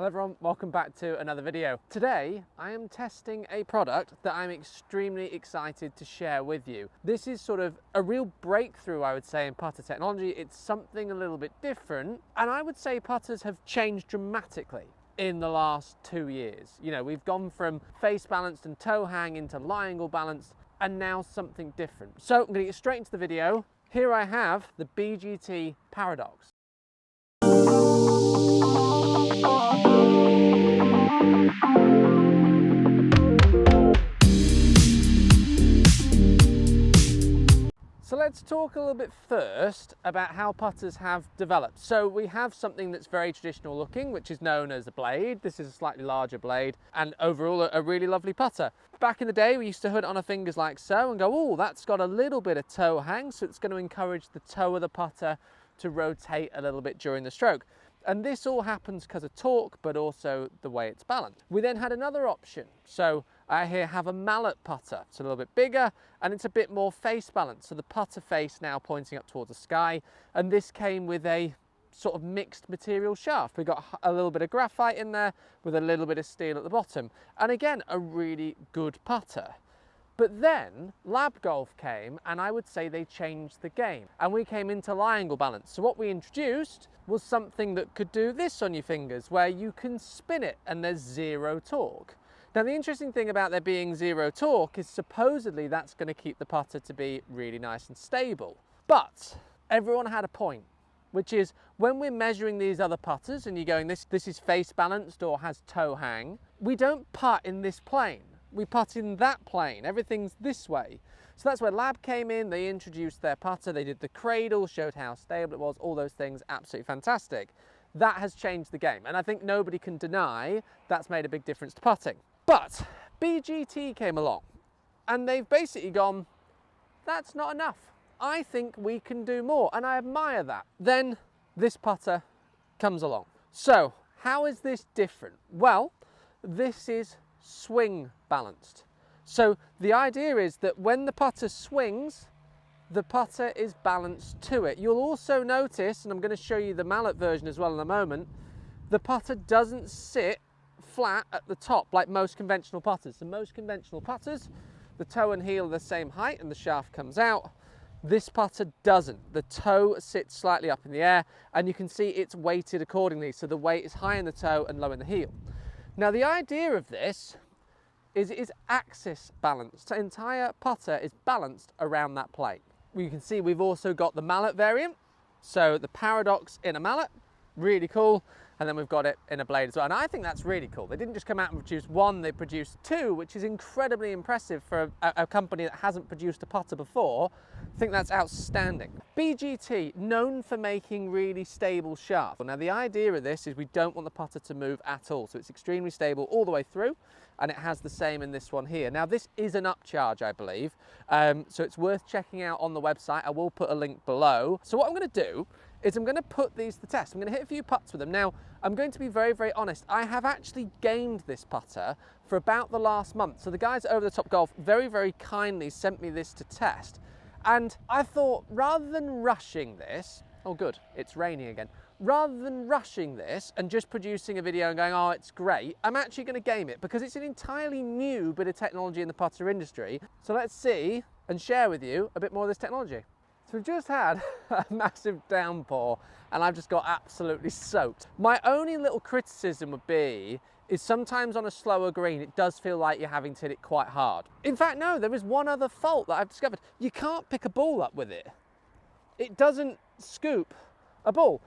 Hello everyone, welcome back to another video. Today I am testing a product that I'm extremely excited to share with you. This is sort of a real breakthrough, I would say, in putter technology. It's something a little bit different, and I would say putters have changed dramatically in the last 2 years. You know, we've gone from face balanced and toe hang into lie angle balanced, and now something different. So I'm going to get straight into the video. Here I have the BGT Paradox. So let's talk a little bit first about how putters have developed. So we have something that's very traditional looking, which is known as a blade. This is a slightly larger blade and overall a really lovely putter. Back in the day, we used to hood it on our fingers like so and go, oh, that's got a little bit of toe hang, so it's going to encourage the toe of the putter to rotate a little bit during the stroke. And this all happens because of torque, but also the way it's balanced. We then had another option. So I here have a mallet putter. It's a little bit bigger and it's a bit more face balanced. So the putter face now pointing up towards the sky. And this came with a sort of mixed material shaft. We got a little bit of graphite in there with a little bit of steel at the bottom. And again, a really good putter. But then lab golf came and I would say they changed the game, and we came into lie angle balance. So what we introduced was something that could do this on your fingers, where you can spin it and there's zero torque. Now the interesting thing about there being zero torque is supposedly that's going to keep the putter to be really nice and stable. But everyone had a point, which is when we're measuring these other putters and you're going this is face balanced or has toe hang, we don't putt in this plane. We putt in that plane, everything's this way. So that's where Lab came in, they introduced their putter, they did the cradle, showed how stable it was, all those things, absolutely fantastic. That has changed the game, and I think nobody can deny that's made a big difference to putting. But BGT came along, and they've basically gone, that's not enough. I think we can do more, and I admire that. Then this putter comes along. So how is this different? Well, this is swing balanced. So the idea is that when the putter swings, the putter is balanced to it. You'll also notice, and I'm going to show you the mallet version as well in a moment, the putter doesn't sit flat at the top like most conventional putters. So most conventional putters, the toe and heel are the same height and the shaft comes out. This putter doesn't. The toe sits slightly up in the air and you can see it's weighted accordingly. So the weight is high in the toe and low in the heel. Now the idea of this is it is axis balanced. The entire putter is balanced around that plate. You can see we've also got the mallet variant. So the Paradox in a mallet, really cool. And then we've got it in a blade as well. And I think that's really cool. They didn't just come out and produce one, they produced two, which is incredibly impressive for a company that hasn't produced a putter before. I think that's outstanding. BGT, known for making really stable shafts. Now the idea of this is we don't want the putter to move at all. So it's extremely stable all the way through, and it has the same in this one here. Now this is an upcharge, I believe. So it's worth checking out on the website. I will put a link below. So what I'm gonna do is I'm going to put these to the test. I'm going to hit a few putts with them. Now, I'm going to be very, very honest. I have actually gamed this putter for about the last month. So the guys at Over the Top Golf very, very kindly sent me this to test. And I thought, rather than rushing this, oh good, it's raining again. Rather than rushing this and just producing a video and going, oh, it's great, I'm actually going to game it because it's an entirely new bit of technology in the putter industry. So let's see and share with you a bit more of this technology. So we've just had a massive downpour and I've just got absolutely soaked. My only little criticism would be is sometimes on a slower green it does feel like you're having to hit it quite hard. In fact, no, there is one other fault that I've discovered. You can't pick a ball up with it. It doesn't scoop a ball.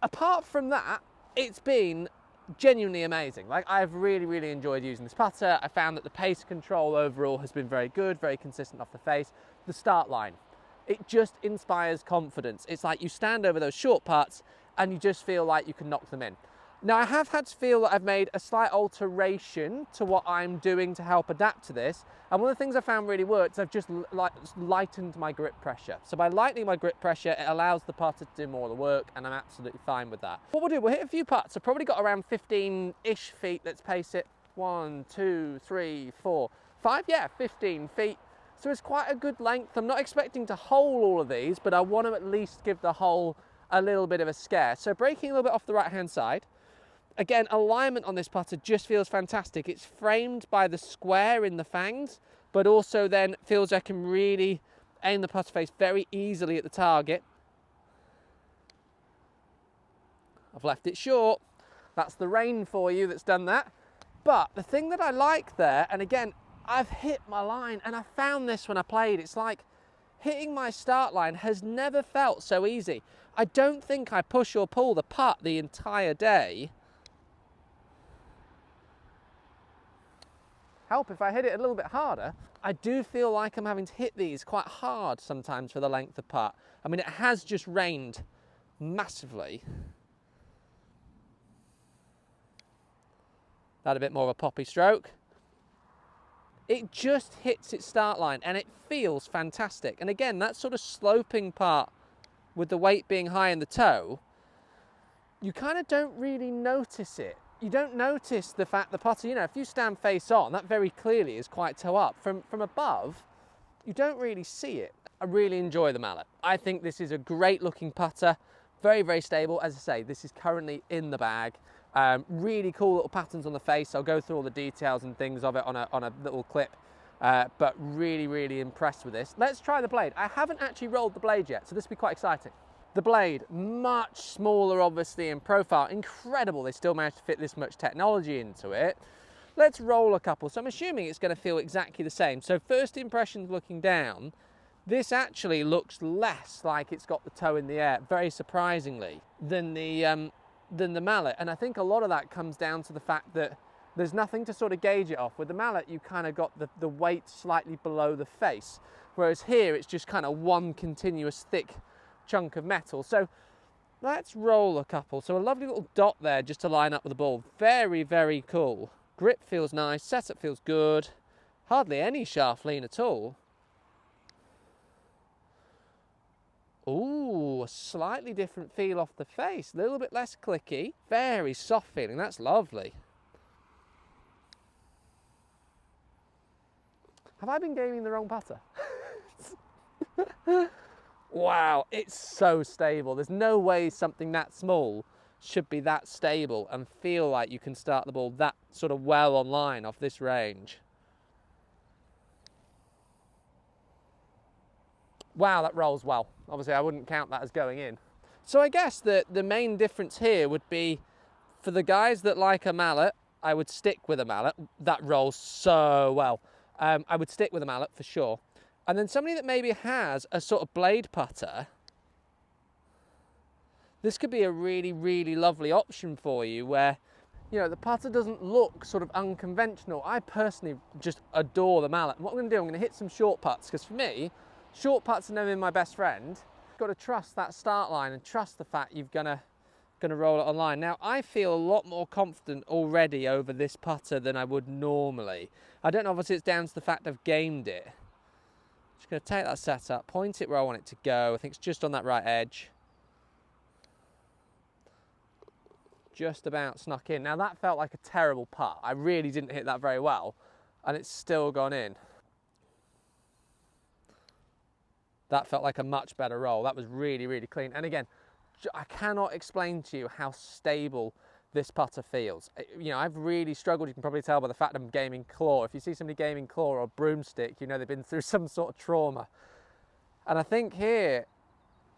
Apart from that, it's been genuinely amazing. Like, I've really, really enjoyed using this putter. I found that the pace control overall has been very good, very consistent off the face. The start line, it just inspires confidence. It's like you stand over those short putts and you just feel like you can knock them in. Now I have had to feel that I've made a slight alteration to what I'm doing to help adapt to this. And one of the things I found really works, I've just lightened my grip pressure. So by lightening my grip pressure, it allows the putter to do more of the work, and I'm absolutely fine with that. What we'll do, we'll hit a few putts. I've probably got around 15-ish feet. Let's pace it. 1, 2, 3, 4, 5, yeah, 15 feet. So it's quite a good length. I'm not expecting to hole all of these, but I want to at least give the hole a little bit of a scare. So breaking a little bit off the right-hand side, Again, alignment on this putter just feels fantastic. It's framed by the square in the fangs, but also then feels I can really aim the putter face very easily at the target. I've left it short. That's the rain for you that's done that. But the thing that I like there, and again, I've hit my line, and I found this when I played, it's like hitting my start line has never felt so easy. I don't think I push or pull the putt the entire day. Help if I hit it a little bit harder. I do feel like I'm having to hit these quite hard sometimes for the length of putt. I mean, it has just rained massively. That a bit more of a poppy stroke. It just hits its start line and it feels fantastic. And again, that sort of sloping part with the weight being high in the toe, you kind of don't really notice it. You don't notice the fact the putter, you know, if you stand face on, that very clearly is quite toe up. From above, you don't really see it. I really enjoy the Mallet. I think this is a great looking putter. Very, very stable. As I say, this is currently in the bag. Really cool little patterns on the face. I'll go through all the details and things of it on a little clip. But really, really impressed with this. Let's try the blade. I haven't actually rolled the blade yet, so this will be quite exciting. The blade, much smaller obviously in profile. Incredible they still managed to fit this much technology into it. Let's roll a couple. So I'm assuming it's going to feel exactly the same. So first impressions looking down, this actually looks less like it's got the toe in the air, very surprisingly, than the Mallet. And I think a lot of that comes down to the fact that there's nothing to sort of gauge it off. With the Mallet, you kind of got the weight slightly below the face, whereas here it's just kind of one continuous thick chunk of metal. So let's roll a couple. So a lovely little dot there just to line up with the ball. Very, very cool. Grip feels nice, setup feels good. Hardly any shaft lean at all. Ooh, a slightly different feel off the face. A little bit less clicky. Very soft feeling. That's lovely. Have I been gaming the wrong putter? Wow, it's so stable. There's no way something that small should be that stable and feel like you can start the ball that sort of well on line off this range. Wow, that rolls well. Obviously, I wouldn't count that as going in. So I guess the main difference here would be for the guys that like a Mallet, I would stick with a Mallet. That rolls so well. I would stick with a Mallet for sure. And then somebody that maybe has a sort of blade putter, this could be a really, really lovely option for you where, you know, the putter doesn't look sort of unconventional. I personally just adore the Mallet. And what I'm going to do, I'm going to hit some short putts, because for me, short putts have never been my best friend. You've got to trust that start line and trust the fact you're going to roll it on line. Now, I feel a lot more confident already over this putter than I would normally. I don't know, obviously it's down to the fact I've gamed it. Just going to take that setup, point it where I want it to go. I think it's just on that right edge. Just about snuck in. Now that felt like a terrible putt. I really didn't hit that very well, and it's still gone in. That felt like a much better roll. That was really, really clean. And again, I cannot explain to you how stable this putter feels. You know, I've really struggled. You can probably tell by the fact I'm gaming claw. If you see somebody gaming claw or broomstick, you know they've been through some sort of trauma. And I think here,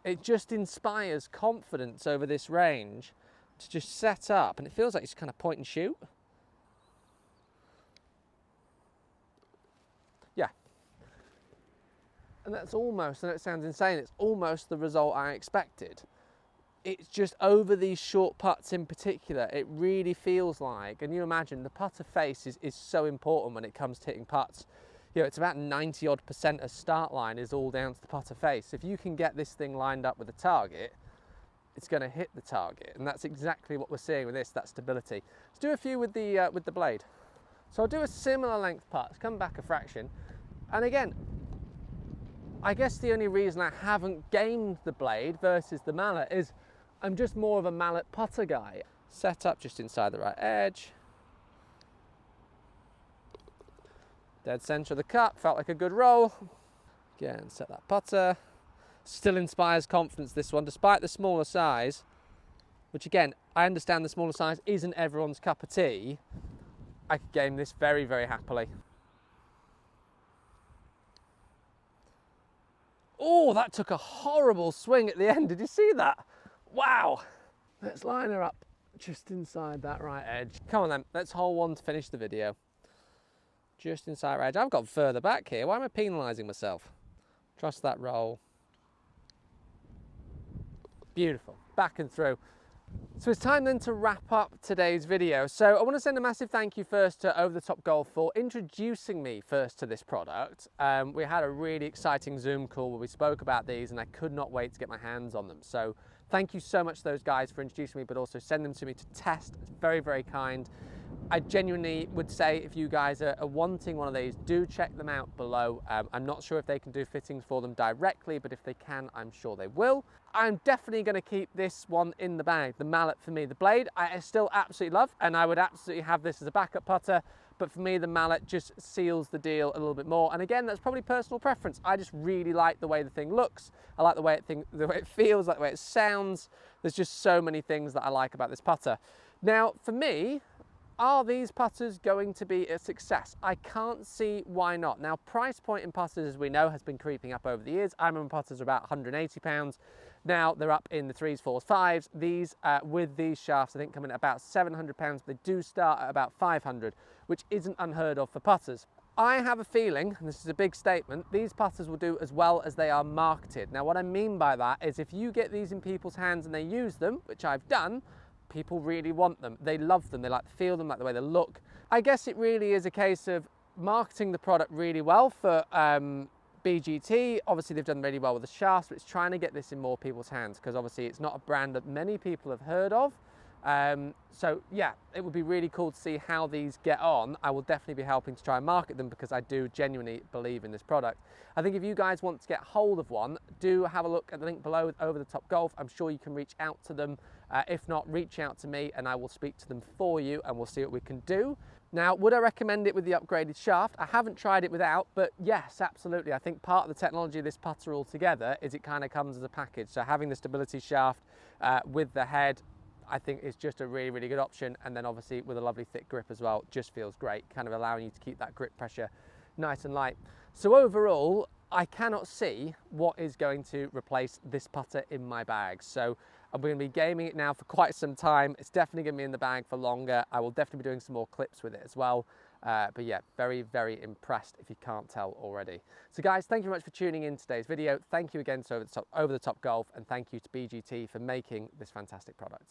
it just inspires confidence over this range to just set up. And it feels like it's kind of point and shoot. Yeah. And that's almost, and it sounds insane, it's almost the result I expected. It's just over these short putts in particular, it really feels like, and you imagine the putter face is so important when it comes to hitting putts. You know, it's about 90% of start line is all down to the putter face. If you can get this thing lined up with a target, it's going to hit the target, and that's exactly what we're seeing with this, that stability. Let's do a few with the blade. So I'll do a similar length putt, come back a fraction, and again, I guess the only reason I haven't gamed the blade versus the Mallet is I'm just more of a Mallet putter guy. Set up just inside the right edge. Dead center of the cup, felt like a good roll. Again, set that putter. Still inspires confidence, this one, despite the smaller size. which again, I understand the smaller size isn't everyone's cup of tea, I could game this very, very happily. Oh, that took a horrible swing at the end. Did you see that? Wow. Let's line her up just inside that right edge. Come on then, let's hole one to finish the video. Just inside right edge. I've got further back here. Why am I penalising myself? Trust that roll. Beautiful. Back and through. So it's time then to wrap up today's video. So I want to send a massive thank you first to Over the Top Golf for introducing me first to this product. We had a really exciting Zoom call where we spoke about these and I could not wait to get my hands on them. So thank you so much to those guys for introducing me, but also send them to me to test. It's very, very kind. I genuinely would say if you guys are wanting one of these, do check them out below. I'm not sure if they can do fittings for them directly, but if they can, I'm sure they will. I'm definitely going to keep this one in the bag, the Mallet for me. The blade I still absolutely love, and I would absolutely have this as a backup putter, but for me the Mallet just seals the deal a little bit more. And again, that's probably personal preference. I just really like the way the thing looks. I like the way it feels, like the way it sounds. There's just so many things that I like about this putter. Now, for me, are these putters going to be a success? I can't see why not. Now, price point in putters, as we know, has been creeping up over the years. I remember putters are about £180. Now they're up in the 3s, 4s, 5s. These, with these shafts, I think come in at about £700. But they do start at about £500, which isn't unheard of for putters. I have a feeling, and this is a big statement, these putters will do as well as they are marketed. Now, what I mean by that is if you get these in people's hands and they use them, which I've done, people really want them. They love them. They like to feel them, like the way they look. I guess it really is a case of marketing the product really well for BGT. Obviously, they've done really well with the shafts, but it's trying to get this in more people's hands because obviously it's not a brand that many people have heard of. So yeah, it would be really cool to see how these get on. I will definitely be helping to try and market them because I do genuinely believe in this product. I think if you guys want to get hold of one, do have a look at the link below with Over the Top Golf. I'm sure you can reach out to them. If not, reach out to me and I will speak to them for you and we'll see what we can do. Now, would I recommend it with the upgraded shaft? I haven't tried it without, but yes, absolutely. I think part of the technology of this putter altogether is it kind of comes as a package. So having the stability shaft with the head, I think is just a really, really good option. And then obviously with a lovely thick grip as well, just feels great, kind of allowing you to keep that grip pressure nice and light. So overall, I cannot see what is going to replace this putter in my bag. So I'm going to be gaming it now for quite some time. It's definitely going to be in the bag for longer. I will definitely be doing some more clips with it as well. But yeah, very, very impressed if you can't tell already. So guys, thank you very much for tuning in today's video. Thank you again to Over the Top Golf, and thank you to BGT for making this fantastic product.